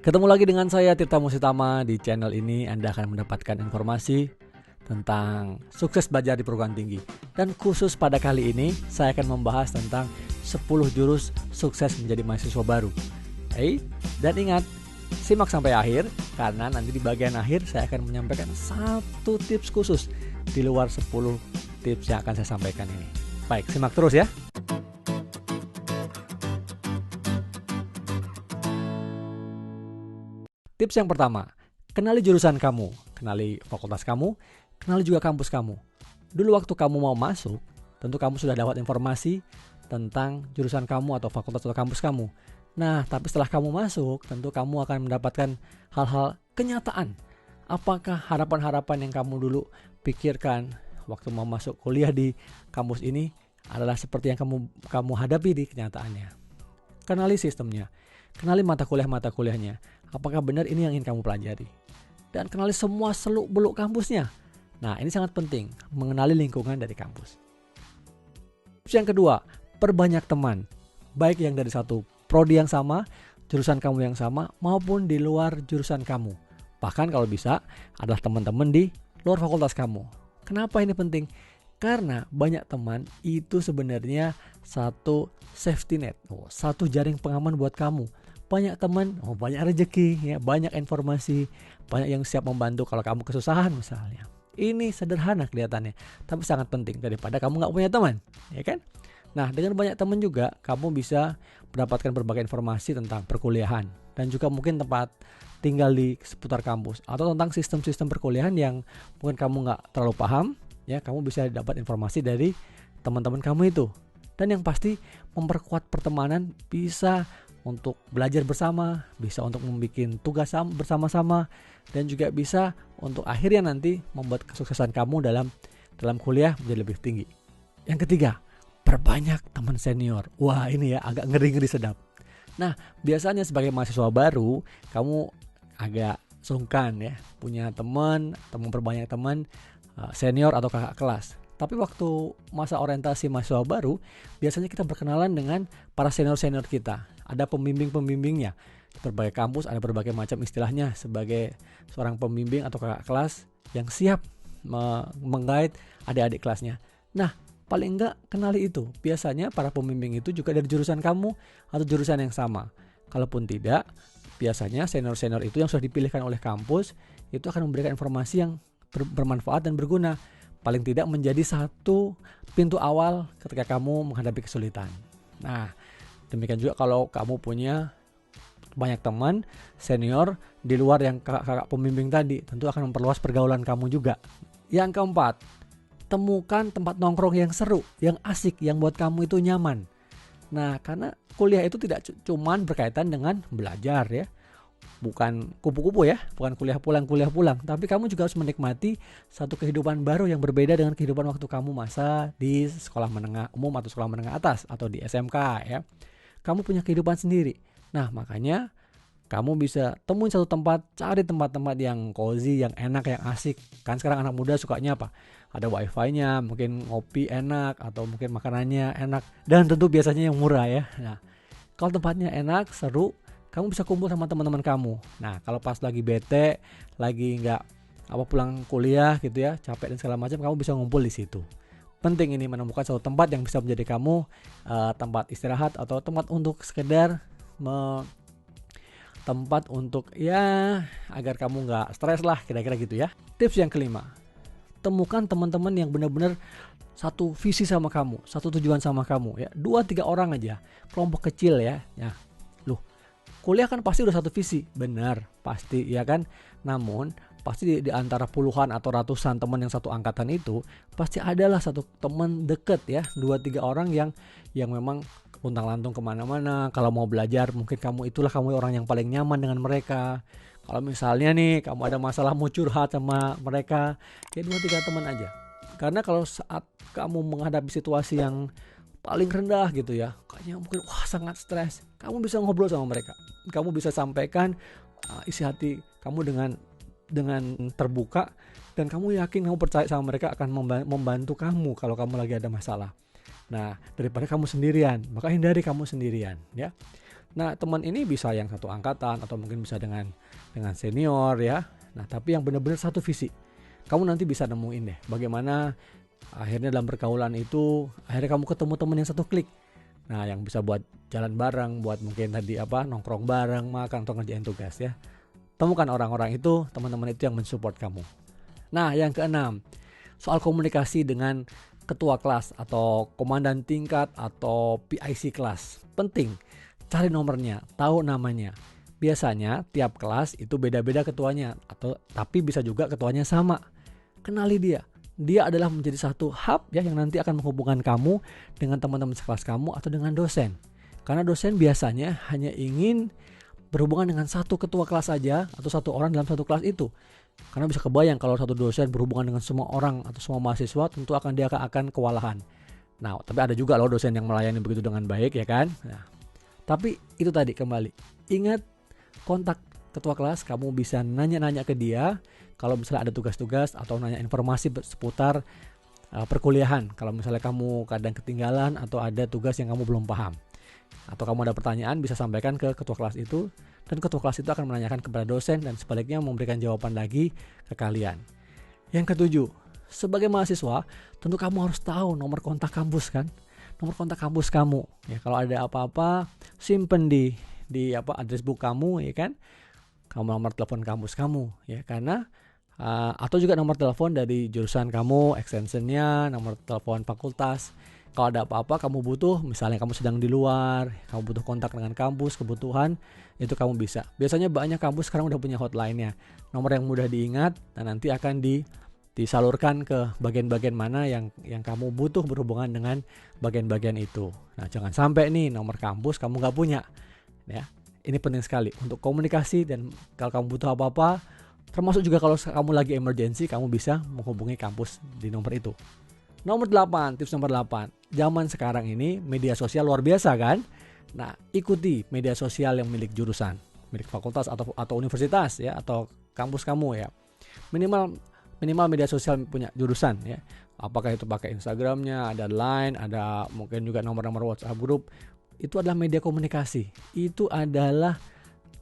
Ketemu lagi dengan saya Tirta Musitama. Di channel ini Anda akan mendapatkan informasi tentang sukses belajar di perguruan tinggi. Dan khusus pada kali ini saya akan membahas tentang 10 jurus sukses menjadi mahasiswa baru. Dan ingat, simak sampai akhir karena nanti di bagian akhir saya akan menyampaikan satu tips khusus di luar 10 tips yang akan saya sampaikan ini. Baik, simak terus ya. Tips yang pertama, kenali jurusan kamu, kenali fakultas kamu, kenali juga kampus kamu. Dulu waktu kamu mau masuk, tentu kamu sudah dapat informasi tentang jurusan kamu atau fakultas atau kampus kamu. Nah, tapi setelah kamu masuk, tentu kamu akan mendapatkan hal-hal kenyataan. Apakah harapan-harapan yang kamu dulu pikirkan waktu mau masuk kuliah di kampus ini adalah seperti yang kamu hadapi di kenyataannya? Kenali sistemnya, kenali mata kuliahnya. Apakah benar ini yang ingin kamu pelajari? Dan kenali semua seluk-beluk kampusnya. Nah, ini sangat penting, mengenali lingkungan dari kampus. Tips yang kedua, perbanyak teman. Baik yang dari satu prodi yang sama, jurusan kamu yang sama, maupun di luar jurusan kamu. Bahkan kalau bisa, adalah teman-teman di luar fakultas kamu. Kenapa ini penting? Karena banyak teman itu sebenarnya satu safety net, satu jaring pengaman buat kamu. Banyak teman, banyak rezeki, ya, banyak informasi, banyak yang siap membantu kalau kamu kesusahan misalnya. Ini sederhana kelihatannya, tapi sangat penting daripada kamu nggak punya teman, ya kan? Nah, dengan banyak teman juga kamu bisa mendapatkan berbagai informasi tentang perkuliahan dan juga mungkin tempat tinggal di seputar kampus atau tentang sistem-sistem perkuliahan yang mungkin kamu nggak terlalu paham, ya kamu bisa dapat informasi dari teman-teman kamu itu. Dan yang pasti memperkuat pertemanan bisa untuk belajar bersama, bisa untuk membuat tugas bersama-sama, dan juga bisa untuk akhirnya nanti membuat kesuksesan kamu dalam kuliah menjadi lebih tinggi. Yang ketiga, perbanyak teman senior. Wah, ini ya agak ngeri-ngeri sedap. Nah, biasanya sebagai mahasiswa baru, kamu agak sungkan ya, punya teman perbanyak teman senior atau kakak kelas. Tapi waktu masa orientasi mahasiswa baru, biasanya kita berkenalan dengan para senior-senior kita. Ada pembimbing-pembimbingnya. Di berbagai kampus ada berbagai macam istilahnya sebagai seorang pembimbing atau kakak kelas yang siap meng-guide adik-adik kelasnya. Nah, paling enggak kenali itu. Biasanya para pembimbing itu juga dari jurusan kamu atau jurusan yang sama. Kalaupun tidak, biasanya senior-senior itu yang sudah dipilihkan oleh kampus itu akan memberikan informasi yang bermanfaat dan berguna. Paling tidak menjadi satu pintu awal ketika kamu menghadapi kesulitan. Nah, demikian juga kalau kamu punya banyak teman senior di luar yang kakak pembimbing tadi, tentu akan memperluas pergaulan kamu juga. Yang keempat, temukan tempat nongkrong yang seru, yang asik, yang buat kamu itu nyaman. Nah, karena kuliah itu tidak cuman berkaitan dengan belajar ya. Bukan kupu-kupu ya, bukan kuliah pulang, tapi kamu juga harus menikmati satu kehidupan baru yang berbeda dengan kehidupan waktu kamu masa di sekolah menengah umum atau sekolah menengah atas atau di SMK ya. Kamu punya kehidupan sendiri. Nah, makanya kamu bisa temuin satu tempat, cari tempat-tempat yang cozy, yang enak, yang asik. Kan sekarang anak muda sukanya apa? Ada wifi-nya, mungkin ngopi enak atau mungkin makanannya enak dan tentu biasanya yang murah ya. Nah, kalau tempatnya enak, seru, kamu bisa kumpul sama teman-teman kamu. Nah, kalau pas lagi bete, lagi nggak pulang kuliah gitu ya, capek dan segala macam, kamu bisa ngumpul di situ. Penting ini menemukan suatu tempat yang bisa menjadi kamu tempat istirahat atau tempat untuk sekedar tempat untuk ya agar kamu nggak stres lah, kira-kira gitu ya. Tips yang kelima, temukan teman-teman yang benar-benar satu visi sama kamu, satu tujuan sama kamu ya. 2-3 orang aja, kelompok kecil ya. Kuliah kan pasti udah satu visi, benar, pasti ya kan. Namun pasti di antara puluhan atau ratusan teman yang satu angkatan itu pasti adalah satu teman deket ya, 2-3 orang yang memang luntang-lantung kemana-mana. Kalau mau belajar mungkin kamu orang yang paling nyaman dengan mereka. Kalau misalnya nih kamu ada masalah mau curhat sama mereka, ya 2-3 teman aja. Karena kalau saat kamu menghadapi situasi yang paling rendah gitu ya, kayaknya mungkin sangat stres, kamu bisa ngobrol sama mereka, kamu bisa sampaikan isi hati kamu dengan terbuka, dan kamu yakin, kamu percaya sama mereka akan membantu kamu kalau kamu lagi ada masalah. Nah, daripada kamu sendirian, maka hindari kamu sendirian ya. Nah, teman ini bisa yang satu angkatan atau mungkin bisa dengan senior ya. Nah, tapi yang benar-benar satu visi. Kamu nanti bisa nemuin deh bagaimana akhirnya dalam pergaulan itu akhirnya kamu ketemu teman yang satu klik. Nah, yang bisa buat jalan bareng, buat mungkin tadi nongkrong bareng, makan atau ngerjain tugas ya. Temukan orang-orang itu, teman-teman itu yang mensupport kamu. Nah, yang keenam, soal komunikasi dengan ketua kelas atau komandan tingkat atau PIC kelas. Penting, cari nomornya, tahu namanya. Biasanya tiap kelas itu beda-beda ketuanya, tapi bisa juga ketuanya sama. Kenali dia. Dia adalah menjadi satu hub ya yang nanti akan menghubungkan kamu dengan teman-teman sekelas kamu atau dengan dosen. Karena dosen biasanya hanya ingin berhubungan dengan satu ketua kelas saja atau satu orang dalam satu kelas itu. Karena bisa kebayang kalau satu dosen berhubungan dengan semua orang atau semua mahasiswa, tentu dia akan kewalahan. Nah, tapi ada juga loh dosen yang melayani begitu dengan baik ya kan. Nah, tapi itu tadi kembali. Ingat kontak ketua kelas, kamu bisa nanya-nanya ke dia kalau misalnya ada tugas-tugas atau nanya informasi seputar perkuliahan. Kalau misalnya kamu kadang ketinggalan atau ada tugas yang kamu belum paham, atau kamu ada pertanyaan, bisa sampaikan ke ketua kelas itu, dan ketua kelas itu akan menanyakan kepada dosen dan sebaliknya memberikan jawaban lagi ke kalian. Yang ketujuh, sebagai mahasiswa tentu kamu harus tahu nomor kontak kampus kan, nomor kontak kampus kamu ya. Kalau ada apa-apa simpen di address book kamu ya kan, kamu nomor telepon kampus kamu ya, karena atau juga nomor telepon dari jurusan kamu, extensionnya, nomor telepon fakultas. Kalau ada apa-apa kamu butuh, misalnya kamu sedang di luar, kamu butuh kontak dengan kampus, kebutuhan, itu kamu bisa. Biasanya banyak kampus sekarang udah punya hotline-nya, nomor yang mudah diingat, dan nanti akan disalurkan ke bagian-bagian mana yang kamu butuh berhubungan dengan bagian-bagian itu. Nah, jangan sampai nih nomor kampus kamu nggak punya. Ya, ini penting sekali untuk komunikasi, dan kalau kamu butuh apa-apa, termasuk juga kalau kamu lagi emergency, kamu bisa menghubungi kampus di nomor itu. Nomor 8, tips nomor 8. Zaman sekarang ini media sosial luar biasa kan? Nah, ikuti media sosial yang milik jurusan, milik fakultas atau universitas ya, atau kampus kamu ya. Minimal media sosial punya jurusan ya. Apakah itu pakai Instagramnya, ada Line, ada mungkin juga nomor-nomor WhatsApp grup. Itu adalah media komunikasi. Itu adalah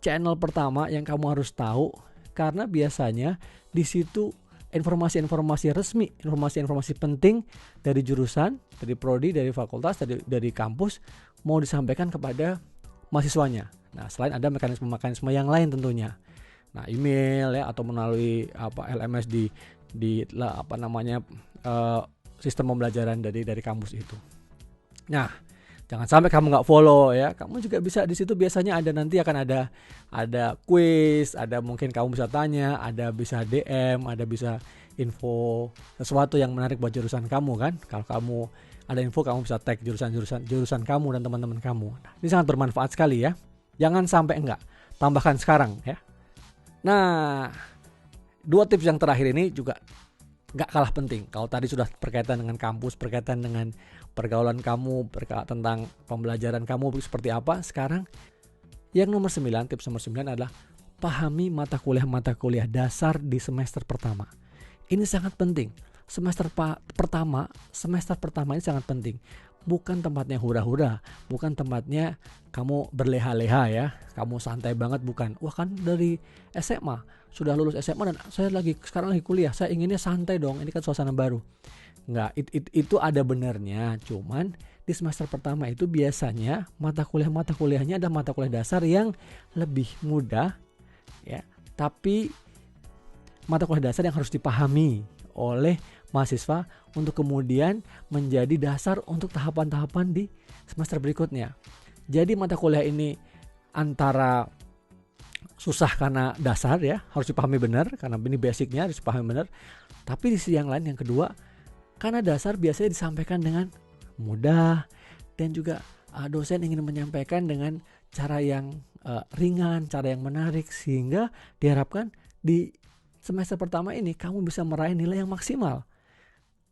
channel pertama yang kamu harus tahu, karena biasanya di situ informasi-informasi resmi, informasi-informasi penting dari jurusan, dari prodi, dari fakultas, dari kampus mau disampaikan kepada mahasiswanya. Nah, selain ada mekanisme-mekanisme yang lain tentunya. Nah, email ya, atau melalui LMS di sistem pembelajaran dari kampus itu. Nah, jangan sampai kamu nggak follow ya. Kamu juga bisa di situ, biasanya nanti akan ada quiz, ada mungkin kamu bisa tanya, ada bisa DM, ada bisa info sesuatu yang menarik buat jurusan kamu kan. Kalau kamu ada info, kamu bisa tag jurusan kamu dan teman-teman kamu. Nah, ini sangat bermanfaat sekali ya. Jangan sampai enggak. Tambahkan sekarang ya. Nah, 2 tips yang terakhir ini juga gak kalah penting. Kalau tadi sudah berkaitan dengan kampus, berkaitan dengan pergaulan kamu, tentang pembelajaran kamu seperti apa, sekarang yang nomor 9, tips nomor 9 adalah pahami mata kuliah dasar di semester pertama. Ini sangat penting. Semester pertama ini sangat penting. Bukan tempatnya hura-hura, bukan tempatnya kamu berleha-leha ya, kamu santai banget, bukan. Wah, kan dari SMA, sudah lulus SMA dan saya sekarang lagi kuliah, saya inginnya santai dong, ini kan suasana baru. Enggak, itu ada benernya, cuman di semester pertama itu biasanya mata kuliahnya ada mata kuliah dasar yang lebih mudah ya, tapi mata kuliah dasar yang harus dipahami oleh mahasiswa untuk kemudian menjadi dasar untuk tahapan-tahapan di semester berikutnya. Jadi mata kuliah ini antara susah karena dasar ya, harus dipahami benar, karena ini basicnya harus dipahami benar. Tapi di sisi yang lain, yang kedua, karena dasar biasanya disampaikan dengan mudah, dan juga dosen ingin menyampaikan dengan cara yang ringan, cara yang menarik, sehingga diharapkan di semester pertama ini kamu bisa meraih nilai yang maksimal.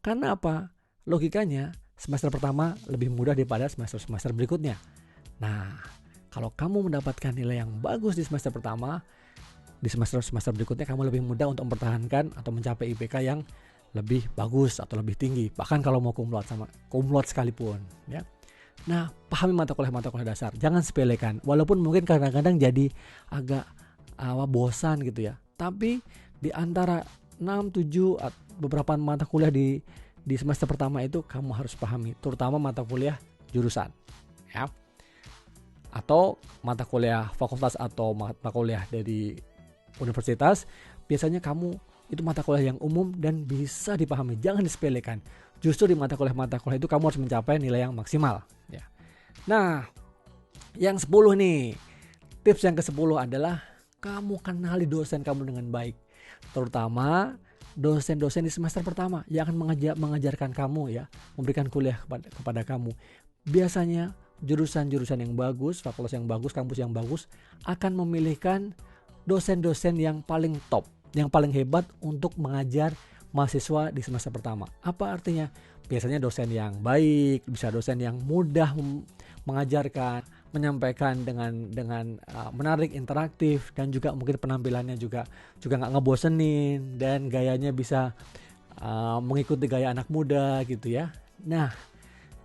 Karena apa? Logikanya semester pertama lebih mudah daripada semester berikutnya. Nah, kalau kamu mendapatkan nilai yang bagus di semester pertama, di semester berikutnya kamu lebih mudah untuk mempertahankan atau mencapai IPK yang lebih bagus atau lebih tinggi. Bahkan kalau mau kumlot sekalipun ya. Nah, pahami mata kuliah dasar. Jangan sepelekan. Walaupun mungkin kadang-kadang jadi agak bosan gitu ya. Tapi di antara 6, 7 beberapa mata kuliah di semester pertama itu kamu harus pahami, terutama mata kuliah jurusan ya. Atau mata kuliah fakultas atau mata kuliah dari universitas, biasanya kamu itu mata kuliah yang umum dan bisa dipahami, jangan disepelekan. Justru di mata kuliah itu kamu harus mencapai nilai yang maksimal ya. Nah, yang 10 nih. Tips yang ke-10 adalah kamu kenali dosen kamu dengan baik. Terutama dosen-dosen di semester pertama yang akan mengajarkan kamu ya, memberikan kuliah kepada kamu. Biasanya jurusan-jurusan yang bagus, fakultas yang bagus, kampus yang bagus akan memilihkan dosen-dosen yang paling top, yang paling hebat untuk mengajar mahasiswa di semester pertama. Apa artinya? Biasanya dosen yang baik, bisa dosen yang mudah mengajarkan, menyampaikan dengan menarik, interaktif, dan juga mungkin penampilannya juga nggak ngebosenin dan gayanya bisa mengikuti gaya anak muda gitu ya. Nah,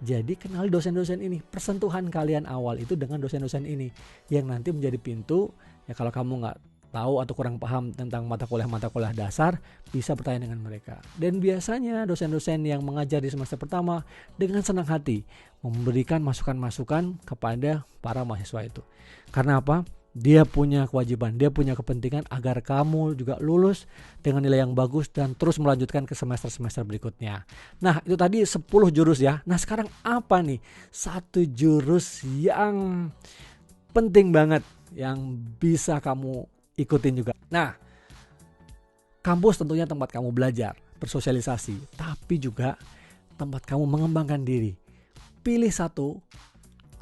jadi kenali dosen-dosen ini. Persentuhan kalian awal itu dengan dosen-dosen ini yang nanti menjadi pintu ya. Kalau kamu nggak tahu atau kurang paham tentang mata kuliah dasar, bisa bertanya dengan mereka. Dan biasanya dosen-dosen yang mengajar di semester pertama dengan senang hati memberikan masukan-masukan kepada para mahasiswa itu. Karena apa? Dia punya kewajiban, dia punya kepentingan agar kamu juga lulus dengan nilai yang bagus dan terus melanjutkan ke semester-semester berikutnya. Nah, itu tadi 10 jurus ya. Nah, sekarang apa nih? Satu jurus yang penting banget yang bisa kamu ikutin juga. Nah, kampus tentunya tempat kamu belajar, bersosialisasi, tapi juga tempat kamu mengembangkan diri. Pilih satu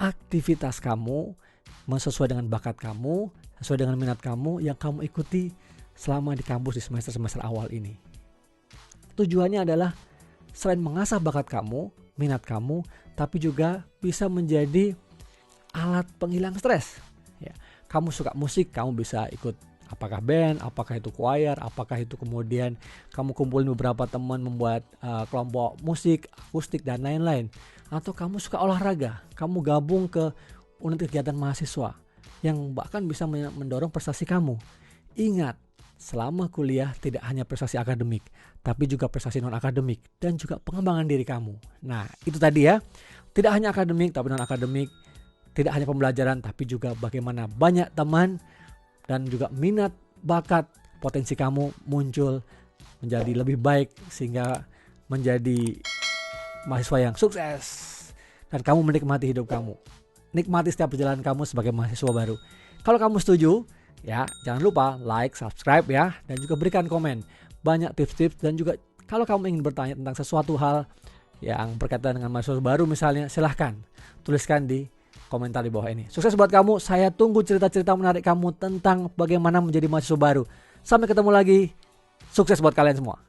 aktivitas kamu sesuai dengan bakat kamu, sesuai dengan minat kamu yang kamu ikuti selama di kampus di semester-semester awal ini. Tujuannya adalah selain mengasah bakat kamu, minat kamu, tapi juga bisa menjadi alat penghilang stres. Ya, kamu suka musik, kamu bisa ikut apakah band, apakah itu choir, apakah itu kemudian kamu kumpulin beberapa teman membuat kelompok musik, akustik dan lain-lain. Atau kamu suka olahraga, kamu gabung ke unit kegiatan mahasiswa yang bahkan bisa mendorong prestasi kamu. Ingat, selama kuliah tidak hanya prestasi akademik, tapi juga prestasi non-akademik dan juga pengembangan diri kamu. Nah, itu tadi ya. Tidak hanya akademik tapi non-akademik, tidak hanya pembelajaran tapi juga bagaimana banyak teman dan juga minat, bakat, potensi kamu muncul menjadi lebih baik sehingga menjadi mahasiswa yang sukses dan kamu menikmati hidup kamu. Nikmati setiap perjalanan kamu sebagai mahasiswa baru. Kalau kamu setuju, ya jangan lupa like, subscribe ya, dan juga berikan komen. Banyak tips-tips dan juga kalau kamu ingin bertanya tentang sesuatu hal yang berkaitan dengan mahasiswa baru misalnya, silahkan tuliskan di komentar di bawah ini. Sukses buat kamu. Saya tunggu cerita-cerita menarik kamu tentang bagaimana menjadi mahasiswa baru. Sampai ketemu lagi. Sukses buat kalian semua.